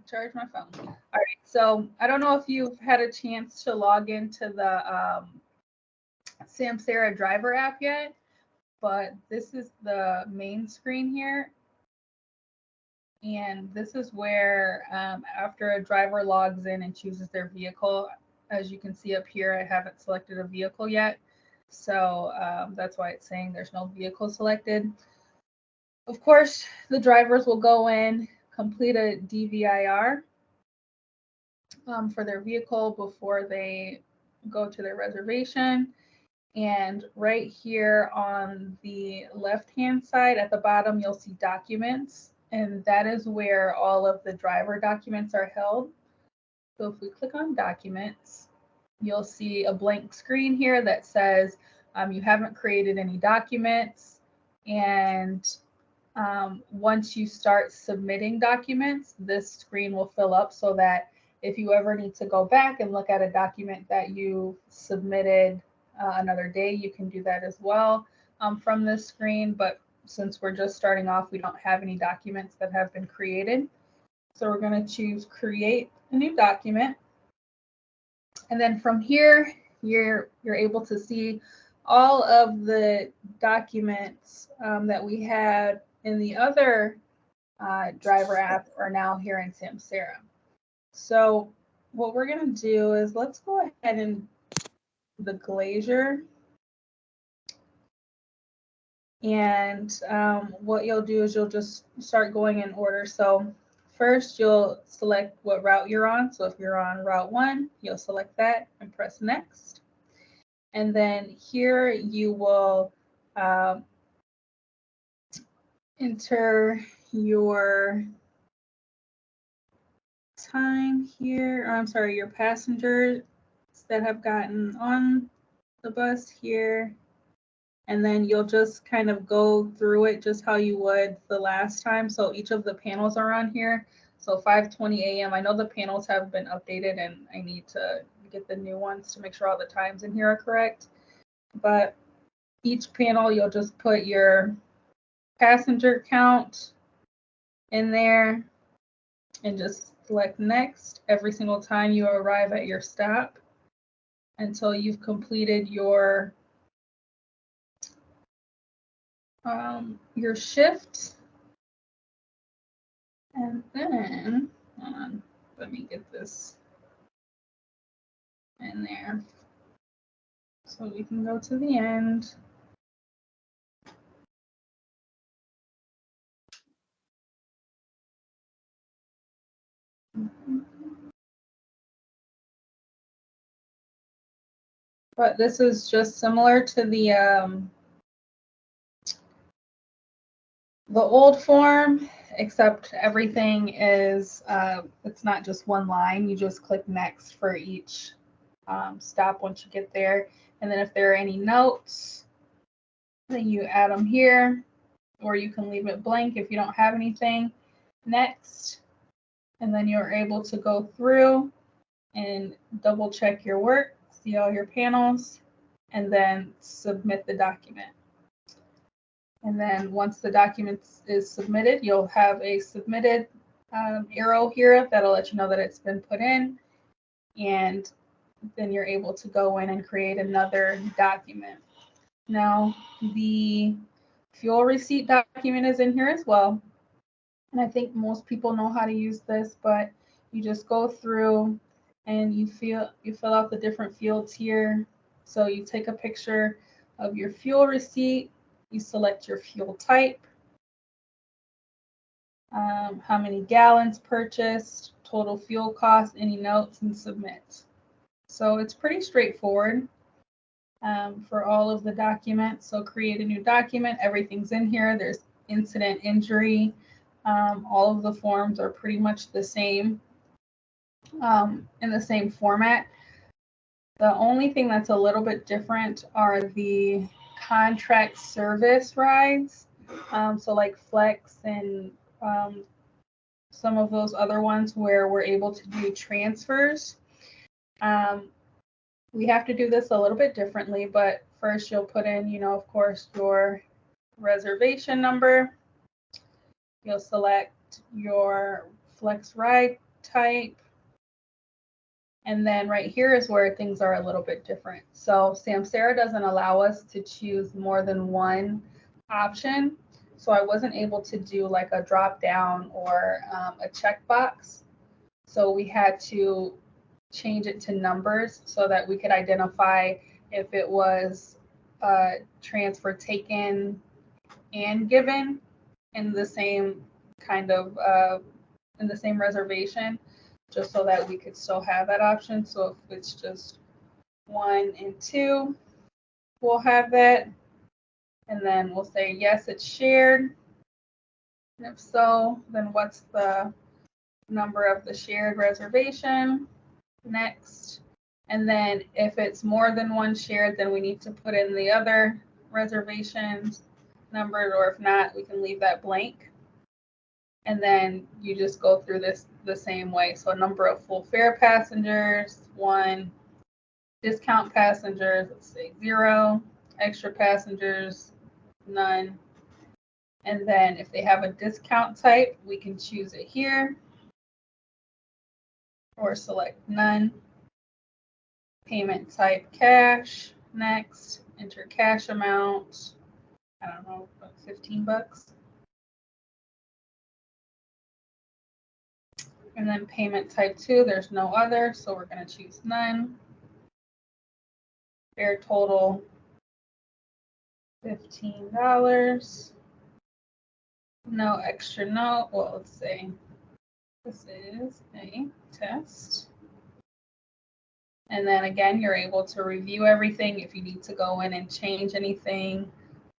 charge my phone. All right, so I don't know if you've had a chance to log into the Samsara driver app yet, but this is the main screen here. And this is where after a driver logs in and chooses their vehicle, as you can see up here, I haven't selected a vehicle yet. So that's why it's saying there's no vehicle selected. Of course, the drivers will go in, complete a DVIR for their vehicle before they go to their reservation. And right here on the left-hand side at the bottom, you'll see documents. And that is where all of the driver documents are held. So if we click on documents, you'll see a blank screen here that says you haven't created any documents. And once you start submitting documents, this screen will fill up so that if you ever need to go back and look at a document that you submitted another day, you can do that as well from this screen. But since we're just starting off, we don't have any documents that have been created. So we're going to choose create a new document. And then from here, you're able to see all of the documents that we had in the other driver app are now here in Samsara. So what we're going to do is let's go ahead and the glazier. And what you'll do is you'll just start going in order. So first you'll select what route you're on. So if you're on route 1, you'll select that and press next. And then here you will enter your time here, or I'm sorry, your passengers that have gotten on the bus here. And then you'll just kind of go through it just how you would the last time. So each of the panels are on here. So 5:20 a.m. I know the panels have been updated and I need to get the new ones to make sure all the times in here are correct. But each panel, you'll just put your passenger count in there and just select next every single time you arrive at your stop until you've completed your shift. And then, hold on, let me get this in there so we can go to the end. But this is just similar to the old form, except everything is, it's not just one line. You just click next for each stop once you get there. And then if there are any notes, then you add them here, or you can leave it blank if you don't have anything. Next. And then you're able to go through and double check your work, see all your panels, and then submit the document. And then once the document is submitted, you'll have a submitted arrow here that'll let you know that it's been put in. And then you're able to go in and create another document. Now, the fuel receipt document is in here as well. And I think most people know how to use this, but you just go through and you fill out the different fields here. So you take a picture of your fuel receipt, you select your fuel type, how many gallons purchased, total fuel cost, any notes, and submit. So it's pretty straightforward for all of the documents. So create a new document, everything's in here. There's incident, injury. All of the forms are pretty much the same in the same format. The only thing that's a little bit different are the contract service rides. So like Flex and some of those other ones where we're able to do transfers. We have to do this a little bit differently, but first you'll put in, of course, your reservation number. You'll select your Flex ride type. And then right here is where things are a little bit different. So Samsara doesn't allow us to choose more than one option. So I wasn't able to do like a drop down or a checkbox. So we had to change it to numbers so that we could identify if it was transfer taken and given in the same kind of in the same reservation, just so that we could still have that option. So if it's just 1 and 2, we'll have that. And then we'll say, yes, it's shared. And if so, then what's the number of the shared reservation? Next. And then if it's more than one shared, then we need to put in the other reservations numbered, or if not, we can leave that blank. And then you just go through this the same way. So number of full fare passengers, 1. Discount passengers, let's say 0. Extra passengers, none. And then if they have a discount type, we can choose it here or select none. Payment type cash, next. Enter cash amount, I don't know, about $15. And then payment type 2, there's no other, so we're going to choose none. Fare total, $15. No extra note. Well, let's say this is a test. And then again, you're able to review everything. If you need to go in and change anything,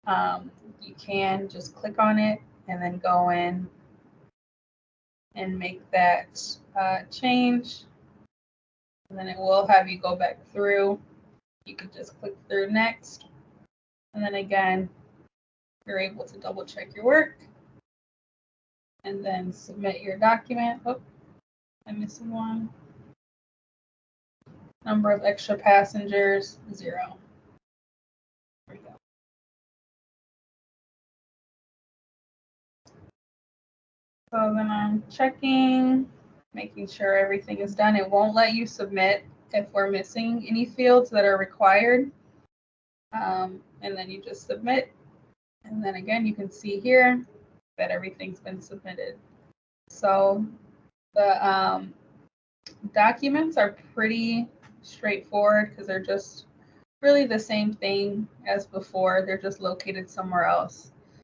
you can just click on it and then go in and make that change. And then it will have you go back through. You could just click through next. And then again, you're able to double check your work and then submit your document. Oh, I'm missing one. Number of extra passengers, 0. There we go. So then I'm checking, making sure everything is done. It won't let you submit if we're missing any fields that are required. And then you just submit. And then again, you can see here that everything's been submitted. So the documents are pretty straightforward because they're just really the same thing as before. They're just located somewhere else.